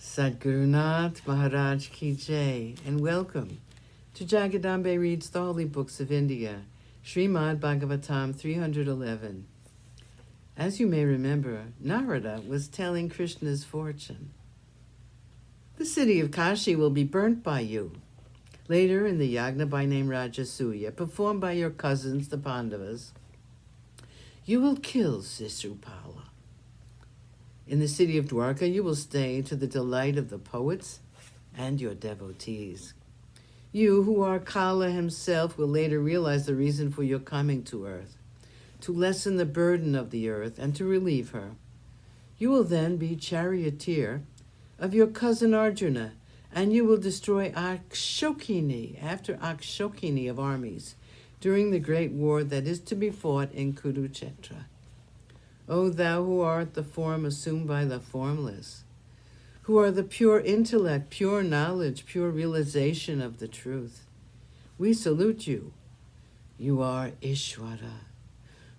Sadgurunath Maharaj Ki Jai, and welcome to Jagadambe Reads the Holy Books of India, ShrimadBhagavatam311. As you may remember, Narada was telling Krishna's fortune. The city of Kashi will be burnt by you. Later in the yagna by name Rajasuya, performed by your cousins, the Pandavas, you will kill Sisupala. In the city of Dwarka, you will stay to the delight of the poets and your devotees. You, who are Kala himself, will later realize the reason for your coming to earth, to lessen the burden of the earth and to relieve her. You will then be charioteer of your cousin Arjuna, and you will destroy Akshokini after Akshokini of armies during the great war that is to be fought in Kurukshetra. O thou who art the form assumed by the formless, who are the pure intellect, pure knowledge, pure realization of the truth, we salute you. You are Ishvara,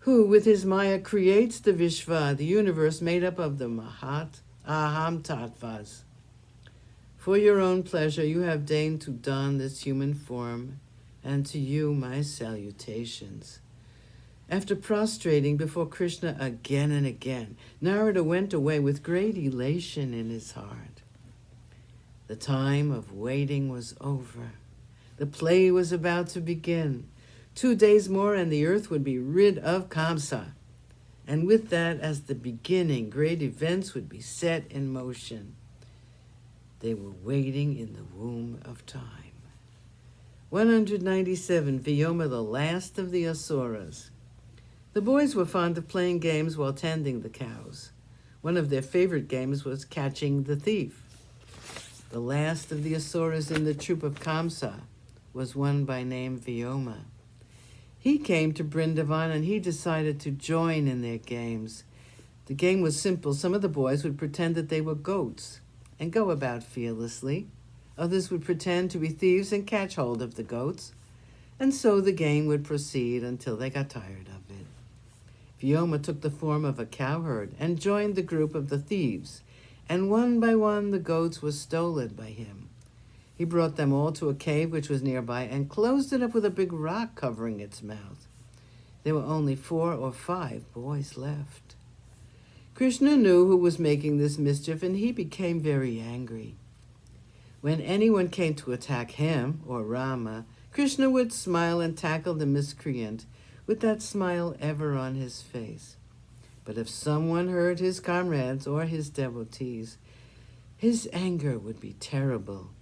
who with his Maya creates the Vishva, the universe made up of the Mahat Aham Tattvas. For your own pleasure you have deigned to don this human form, and to you my salutations. After prostrating before Krishna again and again, Narada went away with great elation in his heart. The time of waiting was over. The play was about to begin. 2 days more and the earth would be rid of Kamsa. And with that as the beginning, great events would be set in motion. They were waiting in the womb of time. 197, Vyoma, the last of the Asuras. The boys were fond of playing games while tending the cows. One of their favorite games was catching the thief. The last of the Asuras in the troop of Kamsa was one by name Vyoma. He came to Vrindavan and he decided to join in their games. The game was simple. Some of the boys would pretend that they were goats and go about fearlessly. Others would pretend to be thieves and catch hold of the goats. And so the game would proceed until they got tired of it. Vyoma took the form of a cowherd and joined the group of the thieves, and one by one the goats were stolen by him. He brought them all to a cave which was nearby and closed it up with a big rock covering its mouth. There were only 4 or 5 boys left. Krishna knew who was making this mischief, and he became very angry. When anyone came to attack him, or Rama, Krishna would smile and tackle the miscreant, with that smile ever on his face. But if someone hurt his comrades or his devotees, his anger would be terrible.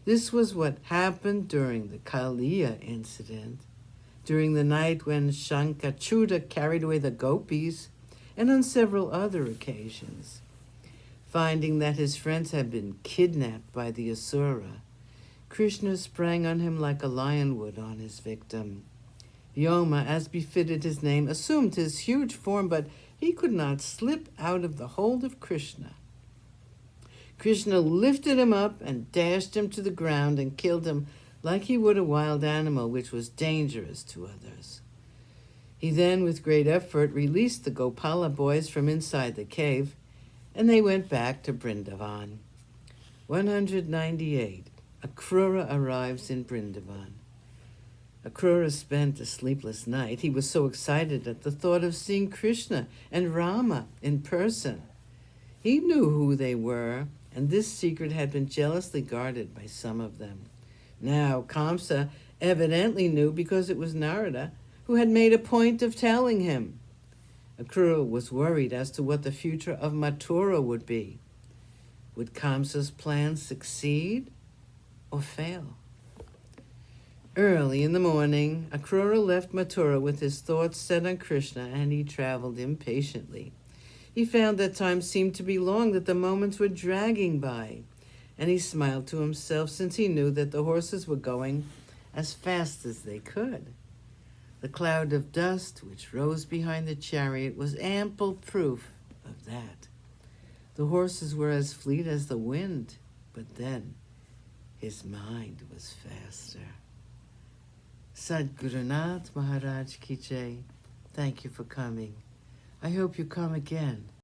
This was what happened during the Kaliya incident, during the night when Shankachuda carried away the gopis, and on several other occasions. Finding that his friends had been kidnapped by the Asura, Krishna sprang on him like a lion would on his victim. Vyoma, as befitted his name, assumed his huge form, but he could not slip out of the hold of Krishna. Krishna lifted him up and dashed him to the ground and killed him like he would a wild animal which was dangerous to others. He then, with great effort, released the Gopala boys from inside the cave, and they went back to Vrindavan. 198. Akrura arrives in Vrindavan. Akrura spent a sleepless night. He was so excited at the thought of seeing Krishna and Rama in person. He knew who they were, and this secret had been jealously guarded by some of them. Now Kamsa evidently knew because it was Narada who had made a point of telling him. Akrura was worried as to what the future of Mathura would be. Would Kamsa's plan succeed or fail? Early in the morning, Akrura left Mathura with his thoughts set on Krishna, and he traveled impatiently. He found that time seemed to be long, that the moments were dragging by, and he smiled to himself since he knew that the horses were going as fast as they could. The cloud of dust which rose behind the chariot was ample proof of that. The horses were as fleet as the wind, but then his mind was faster. Sadgurunath Maharaj Ki Jai. Thank you for coming. I hope you come again.